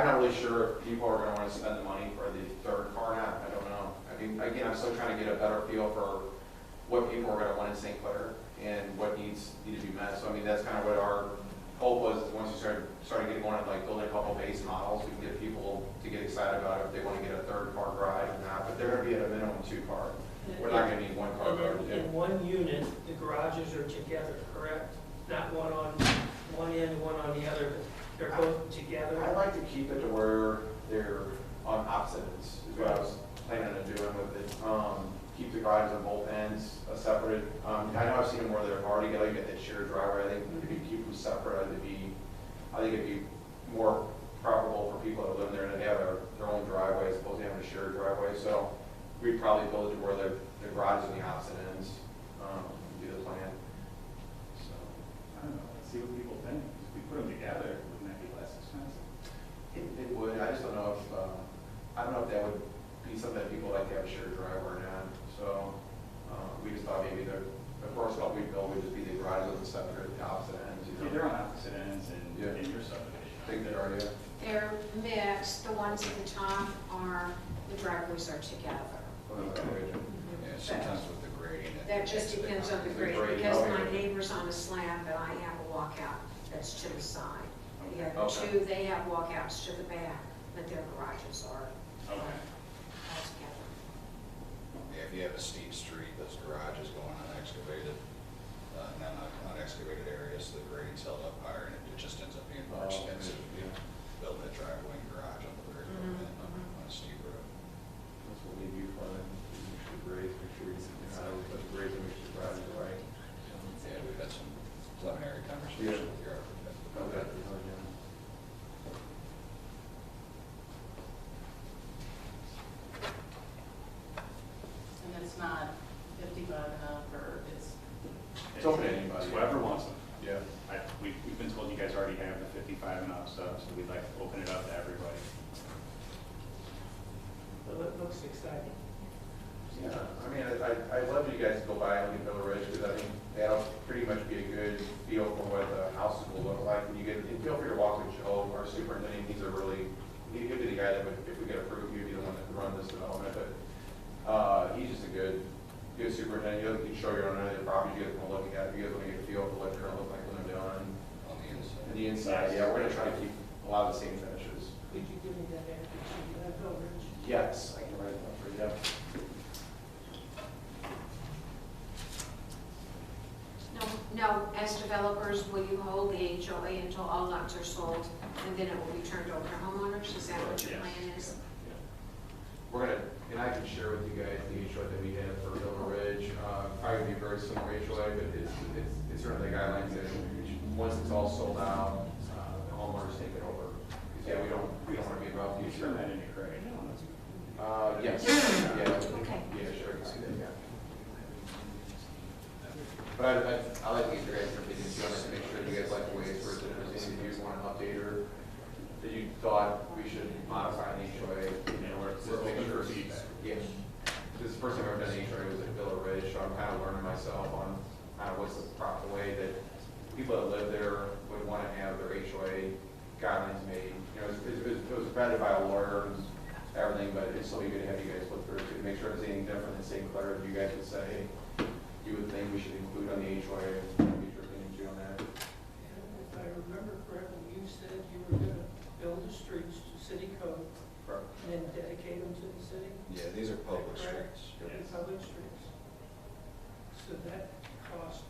I'm not really sure if people are gonna wanna spend the money for the third car or not, I don't know. I mean, again, I'm still trying to get a better feel for what people are gonna want in St. Clair and what need to be met. So I mean, that's kind of what our hope was, is once you started getting going at like building a couple base models, we can get people to get excited about it if they wanna get a third car garage or not, but they're gonna be at a minimum 2 car. We're not gonna need 1 car garage. And in one unit, the garages are together, correct? Not one on one end, one on the other, but they're both together? I'd like to keep it to where they're on opposite ends, is what I was planning on doing with it. Keep the garages on both ends, separate. I know I've seen them where they're already got that shared driveway. I think if you keep them separate, I think it'd be more preferable for people that live there and they have their own driveway as opposed to having a shared driveway. So we'd probably build it to where the garage is on the opposite ends, would be the plan. So, I don't know, let's see what people think. If we put them together, wouldn't that be less expensive? it would, I just don't know if, I don't know if that would be something that people like to have a shared driveway or not. So, we just thought maybe the first couple we built would just be the garage on the separate, the opposite ends, you know? Yeah, they're on opposite ends in your subdivision. I think they are, yeah. They're mixed, the ones at the top are, the driveways are together. Yeah, sometimes with the grading. That just depends on the grade, grade, because okay. my neighbor's on a slab, but I have a walkout that's to the side. The other Okay. two, they have walkouts to the back, but their garages are Okay. all together. Yeah, if you have a steep street, those garages go on unexcavated, and then on unexcavated areas, the grading's held up higher, and it just ends up being more expensive. Yeah. Build that driveway and garage on the very low end on a steep road. That's what we do for them, make sure the grades, make sure but the grades and make sure the garage is right. Yeah, we've had some preliminary conversations with your architect about that. And it's not 55 and up, or it's, It's open to anybody. It's whoever wants them. Yeah. We've been told you guys already have the 55 and up stuff, so we'd like to open it up to everybody. Well, it looks exciting. Yeah, I mean, I'd love you guys to go by and look at Villa Ridge, because I think that'll pretty much be a good feel for what the houses will look like when you get, and feel free to walk with Joe, our superintendent. He'd be the guy that would, if we get approved, he'd be the one that would run this development, but, he's just a good superintendent. He can show you on any of the properties you guys want to look at, if you guys want to get a feel for what they're going to look like when they're done. On the inside. And the inside, yeah, we're gonna try to keep a lot of the same finishes. Could you give me that address? You have Rich? Yes, I can write it down for you. No, as developers, will you hold the HOA until all lots are sold, and then it will be turned over to homeowners? Is that what your Yes. plan is? We're gonna, and I can share with you guys the HOA that we had for Villa Ridge. Probably gonna be very similar HOA, but it's certainly guidelines that once it's all sold out, the homeowners take it over. Because, yeah, we don't wanna be involved in You the turn that into Craig. Yes, yeah, Okay. yeah, sure, I can see that, yeah. But I like to get your guys' opinions on it to make sure you guys like the way it's written. If there's anything you want to update or that you thought we should modify in the HOA, you know, or just make sure. Feedback. Yeah. This is the first time I've ever done an HOA was at Villa Ridge, so I'm kind of learning myself on kind of what's the proper way that people that live there would want to have their HOA guidelines made. You know, it was vetted by a lawyer and everything, but it's still be good to have you guys look through it to make sure there's anything different than St. Clair. You guys would say, you would think we should include on the HOA, get your opinion too on that. And if I remember correctly, you said you were going to build the streets to city code and then dedicate them to the city? Yeah, these are public Correct? streets. They're public streets. So that cost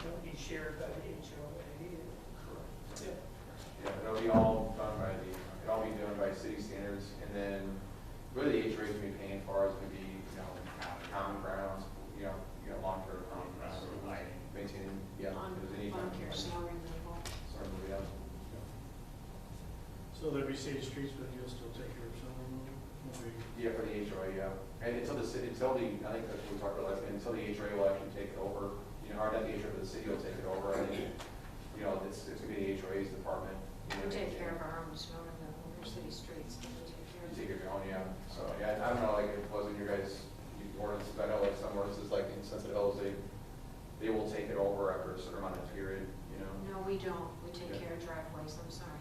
will be shared by the HOA. Correct. Yeah. Yeah, it'll be all done by it'll all be done by city standards, and then really the HOA is going to be paying for is going to be, you know, common grounds, you know, long-term common grounds, Lighting. maintaining, yeah. On if there's any- lawn care, snow removal. Sorry, yeah. So there'll be city streets, but you'll still take care of some of them? Yeah, for the HOA, yeah. And until the city, I think that's what we talked about last, until the HOA will actually take it over, you know, or not the HOA, but the city will take it over. I think, you know, it's going to be the HOA's department. You know, We take care of our own snow removal, our city streets, and we take care You of take your own, yeah. So, yeah, I don't know, like, it wasn't your guys' ordinances, I know like some ordinances, like in Sensitive Hills, they will take it over after a certain amount of period, you know? No, we don't. We take Yeah. care of driveways, I'm sorry.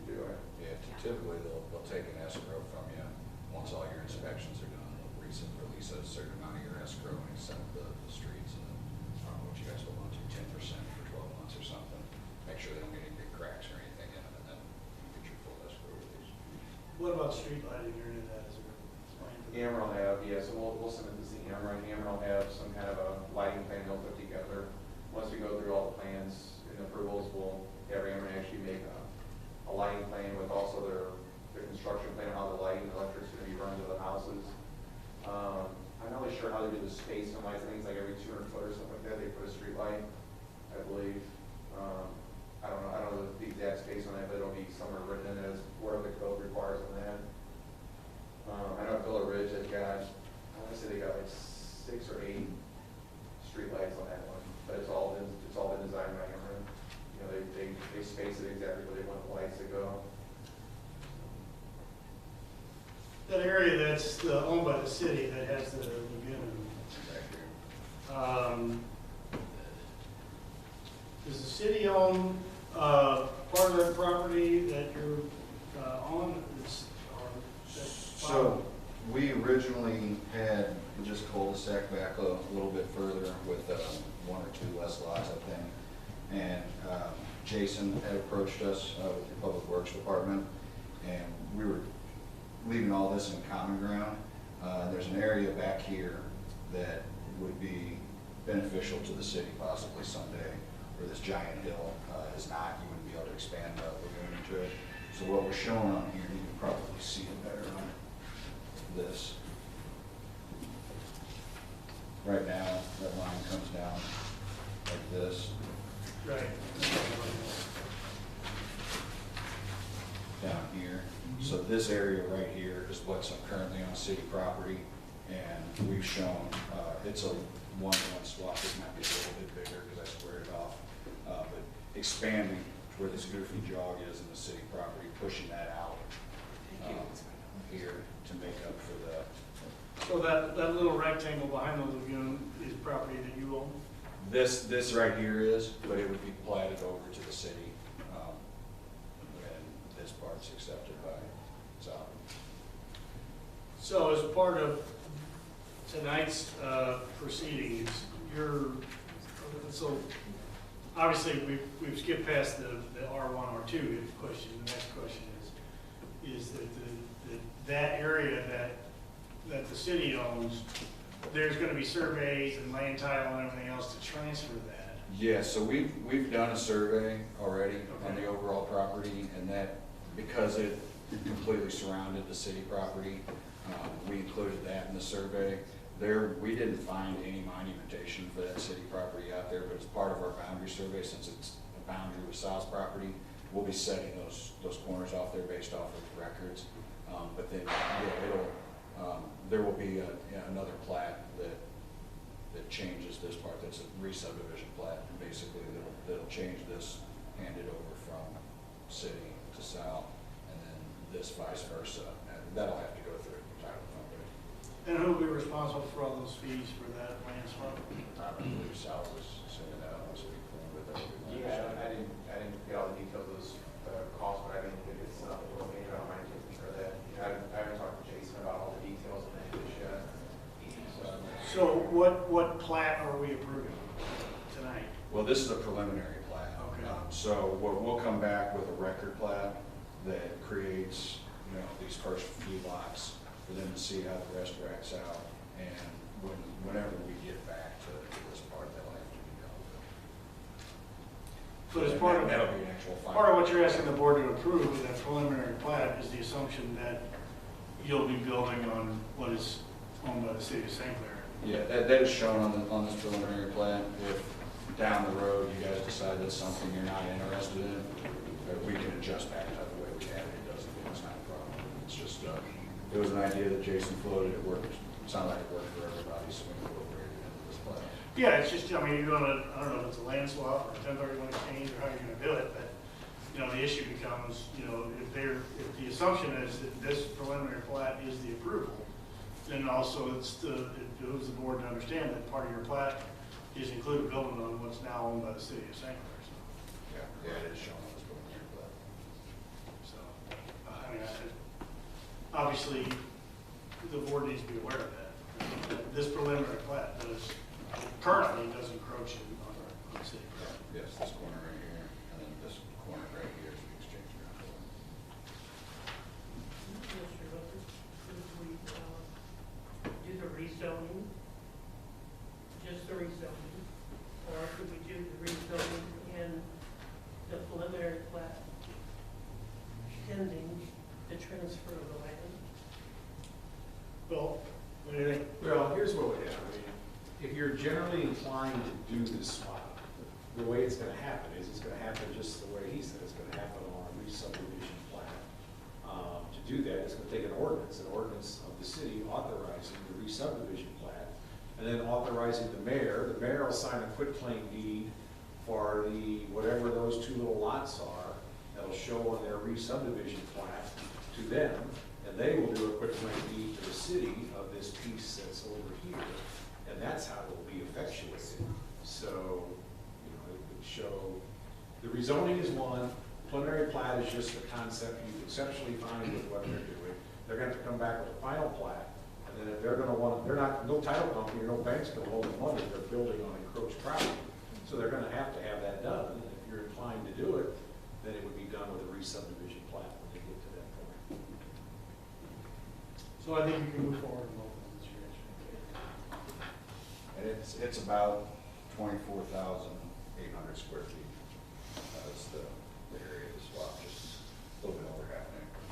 You do, right? Yeah, Yeah. to typically they'll take an escrow from you. Once all your inspections are done, they'll release a certain amount of your escrow and accept the streets. And then, I don't know what you guys will want to, 10% for 12 months or something. Make sure they don't get any big cracks or anything in them, and then you get your full escrow release. What about street lighting or any of that? Is there a plan for that? Ameren will have, yeah, so we'll submit this to Ameren. Ameren will have some kind of a lighting plan they'll put together. Once we go through all the plans and approvals, we'll have Ameren actually make a lighting plan with also their construction plan, how the lighting and electricity is going to be run to the houses. I'm not really sure how they do the space on lights. I think it's like every 200 foot or something like that, they put a street light, I believe. I don't know the exact space on that, but it'll be somewhere written in as whatever the code requires on that. I know Villa Ridge has got, I want to say they got like 6 or 8 street lights on that one, but it's all been designed by Ameren. You know, they space it exactly where they want the lights to go. That area that's owned by the city that has the lagoon, does the city own part of that property that you're on? So we originally had just cul-de-sac back a little bit further with 1 or 2 less lots, I think. And Jason had approached us with the Public Works Department, and we were leaving all this in common ground. There's an area back here that would be beneficial to the city possibly someday, where this giant hill is not. You wouldn't be able to expand the lagoon into it. So what we're showing on here, you can probably see it better on this. Right now, that line comes down like this. Right. Down here. So this area right here is what's currently on city property, and we've shown it's a 1-to-1 swap. It might be a little bit bigger because I squared it off, but expanding to where this goofy jog is in the city property, pushing that out here to make up for the. So that little rectangle behind the lagoon is property that you own? This right here is, but it would be platted over to the city when this part's accepted by South. So as part of tonight's proceedings, so obviously we've skipped past the R1, R2 question. The next question is that area that the city owns, there's going to be surveys and land title and everything else to transfer that. Yeah, so we've done a survey already on the overall property, and that, because it completely surrounded the city property, we included that in the survey. We didn't find any monumentation for that city property out there, but as part of our boundary survey, since it's a boundary with Sal's property, we'll be setting those corners off there based off of records. But then, yeah, there will be another plat that changes this part. That's a re-subdivision plat, and basically that'll change this, hand it over from city to Sal, and then this vice versa. And that'll have to go through the title company. And who will be responsible for all those fees for that land swap? I believe Sal was assuming that, I don't speak for him, but that would be my Yeah, understanding. I didn't get all the details of those costs, but I didn't think it's a little major on my taking for that. You know, I haven't talked to Jason about all the details of that yet. So what plat are we approving tonight? Well, this is a preliminary plat. Okay. So we'll come back with a record plat that creates, these first few lots for them to see how the rest racks out. And whenever we get back to this part, that'll have to be dealt with. So as part of That'll be an actual final. Part of what you're asking the board to approve with that preliminary plat is the assumption that you'll be building on what is owned by the city of St. Clair. Yeah, that is shown on this preliminary plat. If down the road you guys decide that's something you're not interested in, we can adjust back to the way we have it. It's not a problem. It's just, it was an idea that Jason floated. It worked. It sounded like it worked for everybody, so we incorporated it into this plat. Yeah, it's just, I mean, you're gonna, I don't know if it's a land swap or a 1031 exchange or how you're gonna do it, but, the issue becomes, if the assumption is that this preliminary plat is the approval, then also it behooves the board to understand that part of your plat is included building on what's now owned by the city of St. Clair. Yeah, it is shown on this preliminary plat. So, I mean, obviously, the board needs to be aware of that. This preliminary plat currently does encroach on city property. Yes, this corner right here, and then this corner right here is the exchange ground. Mr. Lopez, could we do the rezoning, just the rezoning? Or could we do the rezoning in the preliminary plat pending the transfer of the land? Well, what do you think? Well, here's what we have. I mean, if you're generally inclined to do this swap, the way it's gonna happen is it's gonna happen just the way he said. It's gonna happen on a re-subdivision plan. To do that, it's gonna take an ordinance of the city authorizing the re-subdivision plan, and then authorizing the mayor. The mayor will sign a quitclaim deed for the, whatever those two little lots are, that'll show on their re-subdivision plan to them, and they will do a quitclaim deed to the city of this piece that's over here, and that's how it will be effectuated. So, you know, it would show, the rezoning is one, preliminary plat is just a concept, you conceptually fine with what they're doing. They're gonna have to come back with a final plat, and then if they're gonna want, they're not, no title company or no bank's gonna hold the money, they're building on encroached property. So they're gonna have to have that done, and if you're inclined to do it, then it would be done with a re-subdivision plat when they get to that point. So I think you can move forward in both of them this year. And it's about 24,800 square feet. That's the area of the swap, just a little bit over half an acre.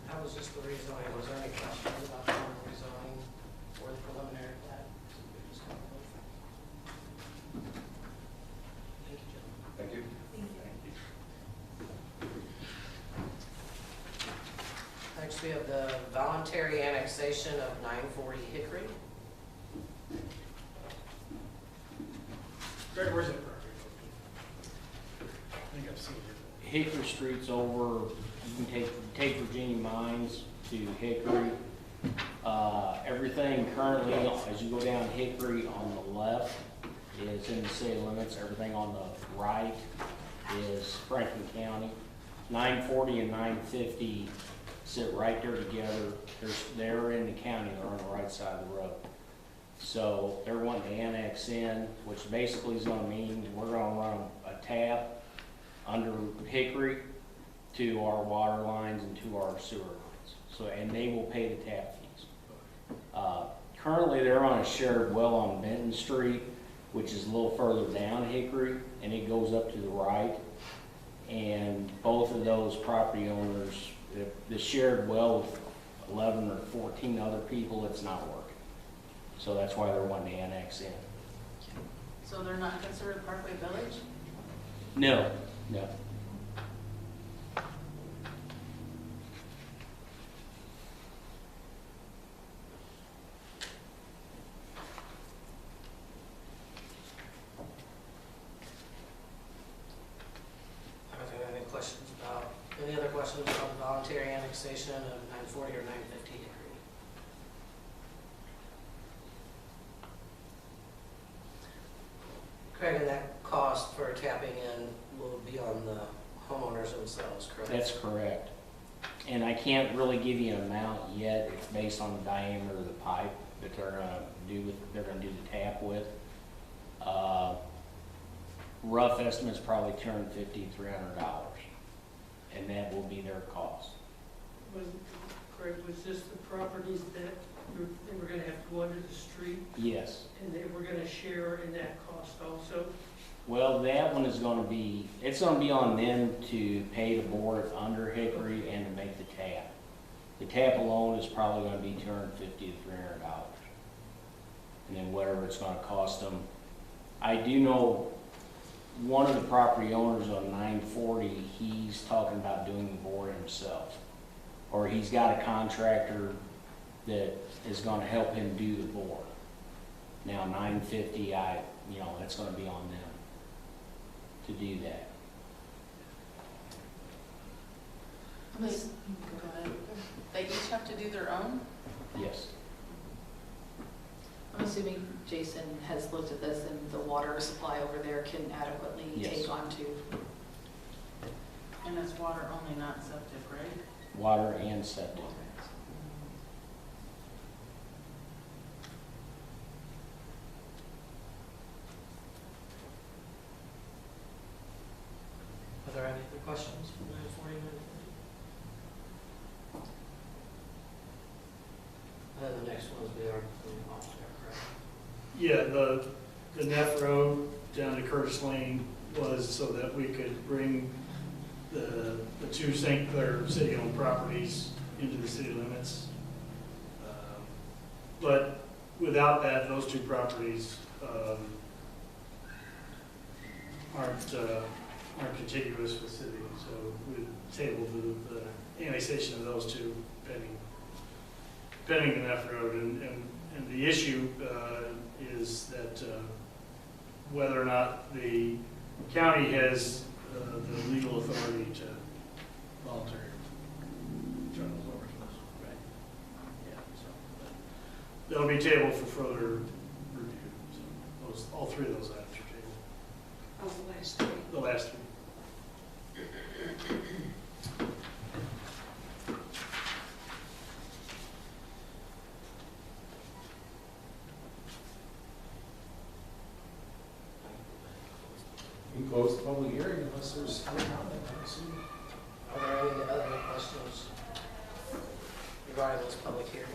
How was this the rezoning? Was there any questions about the rezoning or the preliminary plat? Thank you, gentlemen. Thank you. Next, we have the voluntary annexation of 940 Hickory. Greg, where's that property? I think I've seen it. Hickory Street's over, you can take Virginia Mines to Hickory. Everything currently, as you go down Hickory on the left is in the city limits. Everything on the right is Franklin County. 940 and 950 sit right there together. They're in the county, they're on the right side of the road. So they're wanting to annex in, which basically is gonna mean we're gonna run a tap under Hickory to our water lines and to our sewer lines. So, and they will pay the tap fees. Currently, they're on a shared well on Benton Street, which is a little further down Hickory, and it goes up to the right. And both of those property owners, the shared well with 11 or 14 other people, it's not working. So that's why they're wanting to annex in. So they're not considered Parkway Village? No, no. Any questions about, any other questions about the voluntary annexation of 940 or 950 Hickory? Craig, and that cost for tapping in will be on the homeowners themselves, correct? That's correct. And I can't really give you an amount yet. It's based on the diameter of the pipe that they're gonna do the tap with. Rough estimate's probably $250 to $300, and that will be their cost. Craig, was this the properties that they were gonna have to go under the street, Yes. and they were gonna share in that cost also? Well, that one is gonna be, it's gonna be on them to pay the board under Hickory and to make the tap. The tap alone is probably gonna be $250 to $300. And then whatever it's gonna cost them. I do know one of the property owners on 940, he's talking about doing the board himself. Or he's got a contractor that is gonna help him do the board. Now 950, that's gonna be on them to do that. Go ahead. They each have to do their own? Yes. I'm assuming Jason has looked at this and the water supply over there can adequately Yes. take on to. And it's water only, not septic, right? Water and septic. Are there any other questions from 940, 950? And the next one is the Article off there, correct? Yeah, the Neff Road down to Curtis Lane was so that we could bring the two St. Clair city-owned properties into the city limits. But without that, those two properties aren't contiguous with the city. So we tabled the annexation of those two pending the Neff Road. And the issue is that whether or not the county has the legal authority to voluntarily turn those over to us. Right. Yeah, so that'll be tabled for further review. So all three of those items are tabled. Oh, the last three. The last three. We close the public hearing unless there's other comment, I assume. Are there any other questions regarding this public hearing?